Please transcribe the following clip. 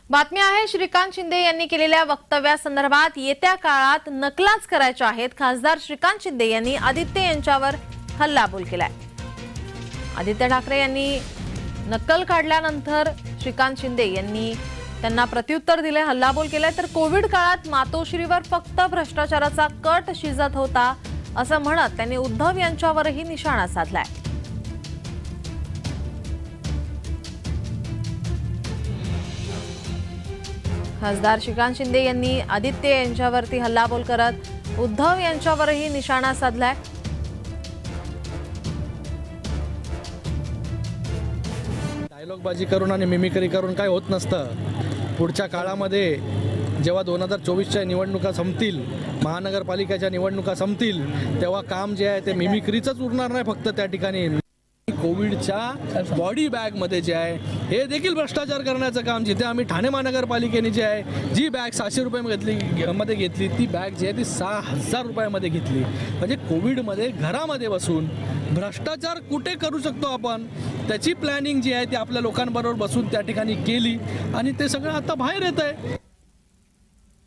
बातमी आहे श्रीकांत शिंदे यांनी केलेल्या वक्तव्यासंदर्भात येत्या काळात नकलाच करायच्या आहेत। खासदार श्रीकांत शिंदे यांनी आदित्य यांच्यावर हल्लाबोल केलाय। आदित्य ठाकरे यांनी नक्कल काढल्यानंतर श्रीकांत शिंदे यांनी त्यांना प्रत्युत्तर दिले, हल्लाबोल केलाय। तर कोविड काळात मातोश्रीवर फक्त भ्रष्टाचाराचा कट शिजत होता असं म्हणत त्यांनी उद्धव यांच्यावरही निशाणा साधलाय। खासदार श्रीकांत शिंदे यांनी आदित्य यांच्यावरती हल्लाबोल करत उद्धव यांच्यावरही निशाणा साधलाय। डायलॉगबाजी करून आणि मिमिक्री करून काय होत नसतं। पुढच्या काळामध्ये जेव्हा 2024च्या निवडणुका संपतील, महानगरपालिकेच्या निवडणुका संपतील, तेव्हा काम जे आहे ते मिमिक्रीचंच उरणार नाही फक्त त्या ठिकाणी। कोविडच्या बॉडी बॅगमध्ये जे आहे हे देखील भ्रष्टाचार करण्याचं काम, जिथे आम्ही ठाणे महानगरपालिकेने जे आहे जी बॅग 600 रुपये घेतली ती बॅग जी आहे ती 6000 रुपयामध्ये घेतली। म्हणजे कोविडमध्ये घरामध्ये बसून भ्रष्टाचार कुठे करू शकतो आपण त्याची प्लॅनिंग जी आहे ती आपल्या लोकांबरोबर बसून त्या ठिकाणी केली आणि ते सगळं आता बाहेर येत आहे।